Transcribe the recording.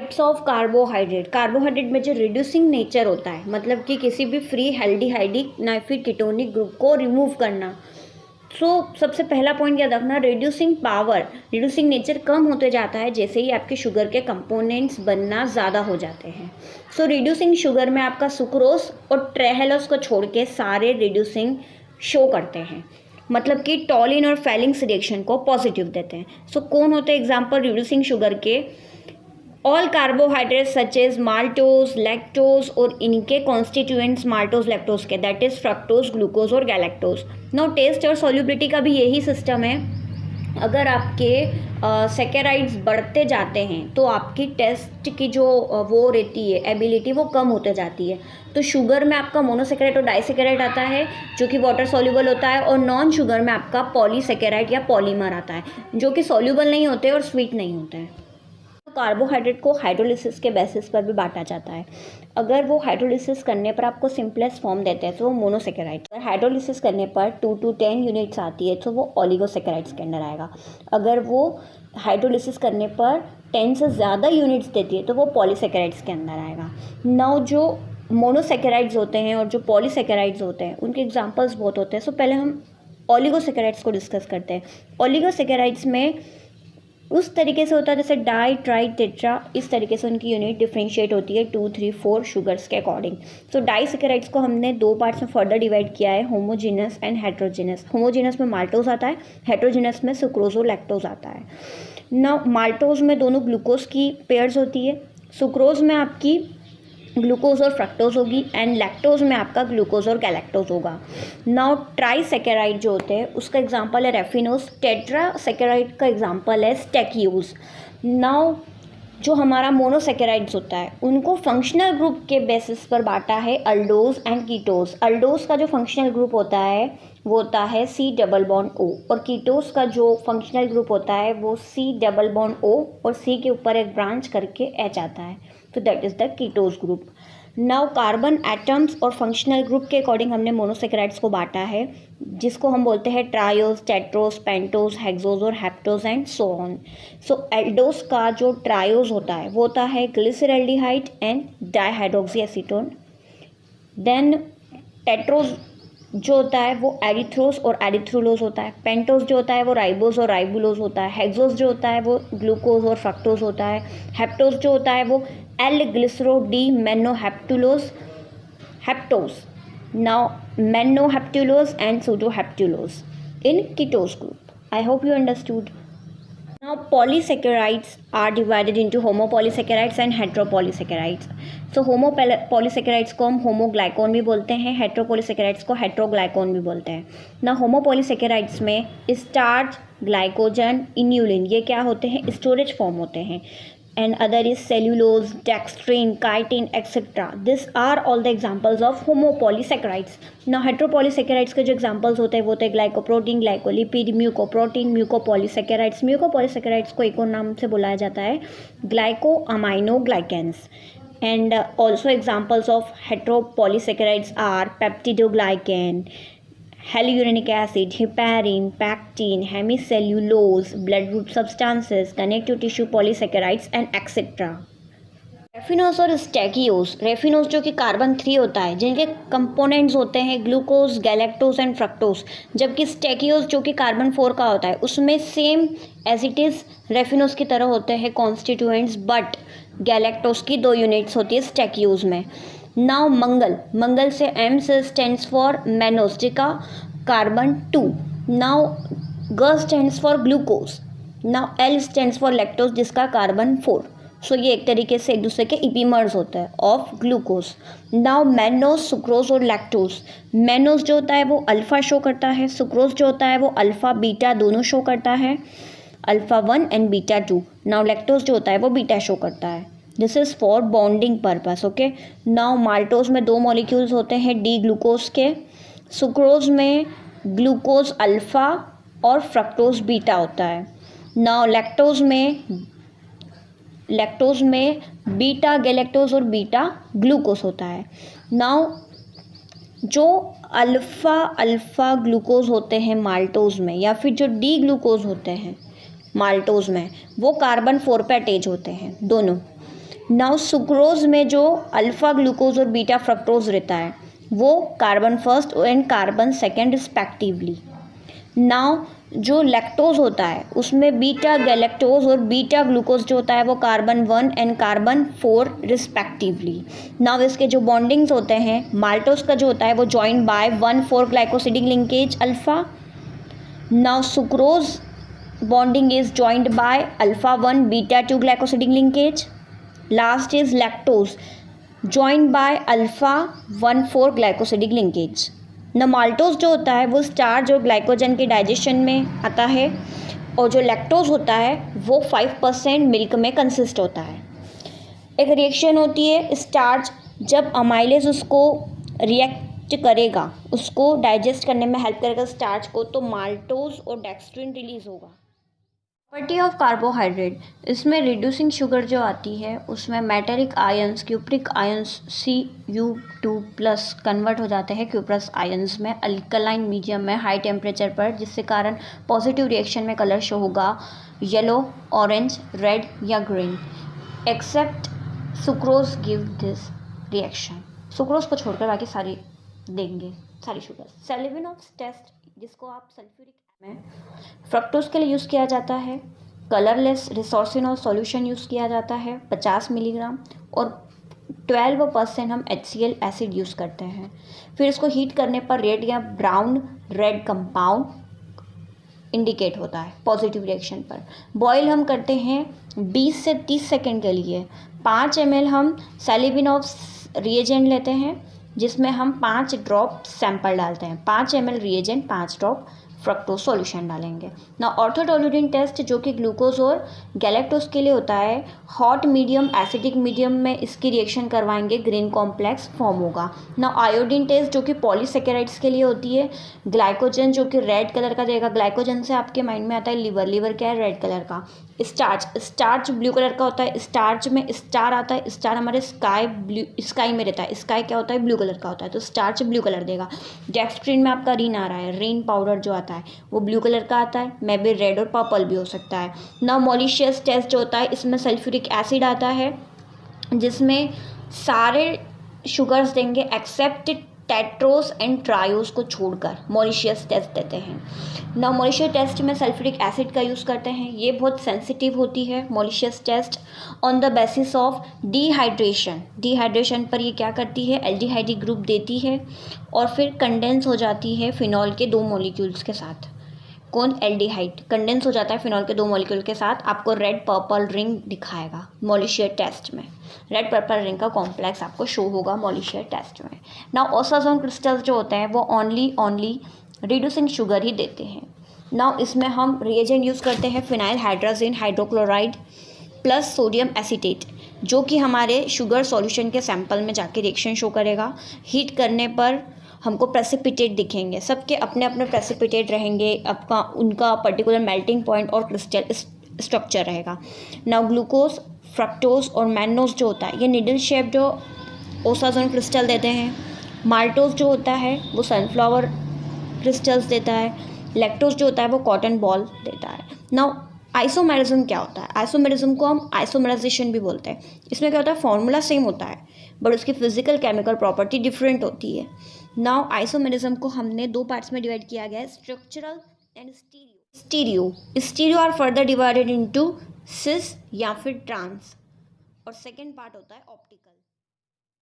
Types of carbohydrate. Carbohydrate में जो reducing nature होता है, मतलब कि किसी भी फ्री एल्डिहाइडिक ना फिर कीटोनिक ग्रुप को रिमूव करना। सबसे पहला पॉइंट याद रखना, रिड्यूसिंग पावर, रिड्यूसिंग नेचर कम होते जाता है जैसे ही आपके शुगर के कंपोनेंट्स बनना ज़्यादा हो जाते हैं। रिड्यूसिंग शुगर में आपका सुक्रोज और ट्रेहेलोस को छोड़ के सारे रिड्यूसिंग शो करते हैं, मतलब कि टॉलिन और फेलिंग्स रिएक्शन को पॉजिटिव देते हैं। कौन होते हैं एग्जाम्पल रिड्यूसिंग शुगर के? All carbohydrates such as maltose, lactose और इनके कॉन्स्टिट्यूएंट्स माल्टोज लैक्टोज के, दैट इज फ्रक्टोज, ग्लूकोज और गैलेक्टोज। नो टेस्ट और सॉल्युबिलिटी का भी यही सिस्टम है। अगर आपके सेकेराइड्स बढ़ते जाते हैं तो आपकी टेस्ट की जो वो रहती है एबिलिटी वो कम होते जाती है। तो शुगर में आपका मोनोसेकेराइड और डाइसेकेराइड आता है जो कि वाटर सॉल्युबल होता है, और नॉन शुगर में आपका पॉलीसेकेराइड या पॉलीमर आता है जो कि सॉल्युबल नहीं होते और स्वीट नहीं होते हैं। कार्बोहाइड्रेट को हाइड्रोलिसिस के बेसिस पर भी बांटा जाता है। अगर वो हाइड्रोलिसिस करने पर आपको सिंपलेस्ट फॉर्म देते हैं तो वो मोनोसेकेराइड, अगर हाइड्रोलिसिस करने पर 2 to 10 यूनिट्स आती है तो वो ओलिगोसेकेराइड्स के अंदर आएगा। अगर वो हाइड्रोलिसिस करने पर 10 से ज़्यादा यूनिट्स देती है तो वो पॉलीसेकेराइड्स के अंदर आएगा। नाउ जो मोनोसेकेराइड्स होते हैं और जो पॉलीसेकेराइड्स होते हैं उनके एग्जाम्पल्स बहुत होते हैं। पहले हम ओलिगोसेकेराइड्स को डिस्कस करते हैं। ओलिगोसेकेराइड्स में उस तरीके से होता है जैसे डाई, ट्राई, टेट्रा, इस तरीके से उनकी यूनिट डिफ्रेंशिएट होती है 2, 3, 4 शुगर्स के अकॉर्डिंग। डाइसेकेराइड्स को हमने 2 पार्ट्स में फर्दर डिवाइड किया है, होमोजीनस एंड हेट्रोजीनस। होमोजीनस में माल्टोज आता है, हेट्रोजीनस में सुक्रोज और लैक्टोज आता है। ना माल्टोज में दोनों ग्लूकोज की पेयर्स होती है, सुक्रोज में आपकी ग्लूकोज और फ्रक्टोज होगी, एंड लैक्टोज में आपका ग्लूकोज और गैलेक्टोज होगा। नाउ ट्राइसेकेराइड जो होते हैं उसका एग्जांपल है रेफिनोज, टेट्रासेकेराइड का एग्जांपल है स्टेक्यूज। नाउ जो हमारा मोनोसेकेराइड्स होता है उनको फंक्शनल ग्रुप के बेसिस पर बांटा है अल्डोज एंड कीटोज। अल्डोज का जो फंक्शनल ग्रुप होता है वो होता है C+O, और कीटोज का जो फंक्शनल ग्रुप होता है वो C+O और C के ऊपर एक ब्रांच करके H आता है, तो that is the कीटोज group. Now carbon atoms और फंक्शनल ग्रुप के अकॉर्डिंग हमने मोनोसेकेराइड्स को बांटा है, जिसको हम बोलते हैं ट्रायोज, टेट्रोज, पेंटोज, हेक्सोज और heptose and so on. Aldose का जो ट्रायोज होता है वो होता है glyceraldehyde and dihydroxy acetone. Then tetrose जो होता है वो एरिथ्रोज और एरिथ्रोलोज होता है। पेंटोज जो होता है वो राइबोज और राइबुलोज होता है। हेक्सोज जो होता है वो ग्लूकोज और फ्रक्टोज होता है। हेप्टोज जो होता है वो L glycero D mannoheptulose heptose. Now mannoheptulose and sedoheptulose in ketose group. I hope you understood. Now polysaccharides are divided into homopolysaccharides and heteropolysaccharides. So homopolysaccharides को हम होमोग्लाइकोन भी बोलते हैं, हेट्रोपोलीसेकेराइड्स को हेट्रोग्लाइकोन भी बोलते हैं। ना होमोपोलीसेकेराइड्स में स्टार्च, ग्लाइकोजन, इन्यूलिन ये क्या होते हैं? स्टोरेज फॉर्म होते हैं। And other is cellulose, dextrin, chitin, etc. These are all the examples of homopolysaccharides. Now heteropolysaccharides के जो examples होते हैं वो होते हैं ग्लाइकोप्रोटीन, ग्लाइकोलिपिड, म्यूकोप्रोटीन, म्यूकोपॉलीसैकेराइड्स। म्यूकोपॉलीसैकेराइड्स को एक और नाम से बुलाया जाता है ग्लाइकोअमाइनोग्लाइकेंस। And also examples of heteropolysaccharides are peptidoglycan, hyaluronic acid, heparin, pectin, hemicellulose, blood group substances, connective tissue polysaccharides and etc. Raffinose और स्टेकियोज। रेफिनोज जो कि कार्बन 3 होता है जिनके कंपोनेंट्स होते हैं ग्लूकोज, गैलेक्टोज एंड फ्रक्टोज, जबकि स्टेकियोज जो कि कार्बन 4 का होता है उसमें same as it is raffinose की तरह होते हैं कॉन्स्टिट्यूएंट्स, बट गैलेक्टोज की 2 यूनिट्स होती है स्टेकियोज में। नाउ मंगल से M से स्टैंड्स फॉर मैनोज जिसका carbon 2। Now G stands for glucose. Now L stands for lactose जिसका कार्बन 4। ये एक तरीके से एक दूसरे के इपीमर्स होते हैं of glucose. Now mannose, sucrose और लैक्टोज। मैनोज जो होता है वो अल्फ़ा शो करता है, सुक्रोज जो होता है वो अल्फ़ा बीटा दोनों शो करता है, alpha 1 and beta 2। Now lactose जो होता है वो बीटा शो करता है। This is for bonding purpose. Okay. Now maltose में 2 मॉलिक्यूल्स होते हैं डी ग्लूकोज के, सुक्रोज में ग्लूकोज अल्फ़ा और फ्रक्टोज बीटा होता है। नाउ लैक्टोज में बीटा गैलेक्टोज और बीटा ग्लूकोज होता है। नाउ जो अल्फ़ा ग्लूकोज होते हैं माल्टोज में या फिर जो डी ग्लूकोज होते हैं माल्टोज में वो कार्बन 4 पे अटैच होते हैं दोनों। नाउ सुक्रोज में जो अल्फ़ा ग्लूकोज और बीटा फ्रक्टोज रहता है वो carbon first and carbon second respectively. Now जो लैक्टोज होता है उसमें बीटा गैलेक्टोज और बीटा ग्लूकोज जो होता है वो carbon 1 and carbon 4 respectively. Now इसके जो बॉन्डिंग्स होते हैं, माल्टोज का जो होता है वो joined by 1,4 glycosidic linkage alpha. Now sucrose bonding is joined by alpha 1 beta 2 glycosidic linkage. Last is lactose joined by alpha 1 4 glycosidic linkage. ना माल्टोज जो होता है वो स्टार्च और ग्लाइकोजन के डाइजेशन में आता है और जो लैक्टोज होता है वो 5% मिल्क में कंसिस्ट होता है। एक रिएक्शन होती है स्टार्च, जब अमाइलेज उसको रिएक्ट करेगा, उसको डाइजेस्ट करने में हेल्प करेगा स्टार्च को, तो माल्टोज और डेक्स्ट्रिन रिलीज होगा। प्रॉपर्टी ऑफ कार्बोहाइड्रेट, इसमें रिड्यूसिंग शुगर जो आती है उसमें metallic ions cupric ions Cu2 plus convert हो जाते हैं क्यूप्रस आयंस में अल्कलाइन मीडियम में हाई टेम्परेचर पर, जिससे कारण पॉजिटिव रिएक्शन में कलर शो होगा येलो, ऑरेंज, रेड या green. Except sucrose give this reaction. Sucrose को छोड़कर बाकी सारी देंगे, सारी शुगर। सेलिविनोव्स टेस्ट, जिसको आप सल्फ्यूरिक में फ्रक्टोज के लिए यूज़ किया जाता है। कलरलेस रिसोर्सिनोल सॉल्यूशन यूज़ किया जाता है 50 मिलीग्राम, और 12% हम HCl एसिड यूज़ करते हैं। फिर इसको हीट करने पर रेड या ब्राउन रेड कंपाउंड इंडिकेट होता है पॉजिटिव रिएक्शन पर। बॉयल हम करते हैं 20 से 30 सेकेंड के लिए। 5 ml हम सेलिविनोव्स रिएजेंट लेते हैं, जिसमें हम 5 ड्रॉप सैंपल डालते हैं। 5 ml reagent 5 drop fructose solution डालेंगे ना। ऑर्थोटोलरेंस टेस्ट जो कि ग्लूकोज और गैलेक्टोज के लिए होता है, हॉट मीडियम एसिडिक मीडियम में इसकी रिएक्शन करवाएंगे, ग्रीन कॉम्प्लेक्स फॉर्म होगा ना। आयोडीन टेस्ट जो कि पॉलीसेकेराइड्स के लिए होती है, ग्लाइकोजन जो कि रेड कलर का देगा। ग्लाइकोजन से आपके माइंड में आता है लिवर, लिवर क्या है, रेड कलर का। स्टार्च, स्टार्च ब्लू कलर का होता है, स्टार्च में स्टार आता है, स्टार हमारे स्काई ब्लू स्काई में रहता है, स्काई क्या होता है, ब्लू कलर का होता है, तो स्टार्च ब्लू कलर देगा। डेक्स्ट्रिन में आपका रीन आ रहा है, रीन पाउडर जो आता है वो ब्लू कलर का आता है, मे बी रेड और पर्पल भी हो सकता है ना। मॉलिशियस टेस्ट जो होता है इसमें सल्फ्यूरिक एसिड आता है, जिसमें सारे शुगर्स देंगे एक्सेप्ट टेट्रोस एंड ट्रायोस को छोड़कर मॉलिशियस टेस्ट देते हैं ना। मॉलिशियस टेस्ट में सल्फ्यूरिक एसिड का यूज़ करते हैं, ये बहुत सेंसिटिव होती है Molisch's test on the basis of dehydration. Dehydration पर ये क्या करती है, एल्डिहाइड ग्रुप देती है और फिर कंडेंस हो जाती है फिनॉल के 2 मॉलिक्यूल्स के साथ। कौन, एल्डिहाइड कंडेंस हो जाता है फिनॉल के 2 मॉलिक्यूल के साथ, आपको रेड पर्पल रिंग दिखाएगा मॉलिशियस टेस्ट में। रेड पर्पल रिंग का कॉम्प्लेक्स आपको शो होगा मॉलिशियस टेस्ट में ना। ओसाजोन क्रिस्टल्स जो होते हैं वो ओनली रिड्यूसिंग शुगर ही देते हैं ना। इसमें हम रिएजेंट यूज़ करते हैं phenyl hydrazine hydrochloride plus sodium acetate, जो कि हमारे शुगर सॉल्यूशन के सैंपल में जाके रिएक्शन शो करेगा। हीट करने पर हमको प्रेसिपिटेट दिखेंगे, सबके अपने अपने प्रेसिपिटेट रहेंगे, आपका उनका पर्टिकुलर मेल्टिंग पॉइंट और क्रिस्टल स्ट्रक्चर रहेगा ना। ग्लूकोज, फ्रक्टोज और मैनोज जो होता है ये निडल शेप जो ओसाजोन क्रिस्टल देते हैं। माल्टोज जो होता है वो सनफ्लावर क्रिस्टल्स देता है। लैक्टोज जो होता है वो कॉटन बॉल देता है ना। आइसोमेरिज्म क्या होता है, आइसोमेरिज्म को हम आइसोमराइजेशन भी बोलते हैं। इसमें क्या होता है, फॉर्मूला सेम होता है बट उसकी फिजिकल केमिकल प्रॉपर्टी डिफरेंट होती है। नाउ आइसोमेरिज्म को हमने 2 पार्ट्स में डिवाइड किया गया है, structural and stereo. Stereo are further divided into cis या फिर ट्रांस, और सेकेंड पार्ट होता है ऑप्टिकल।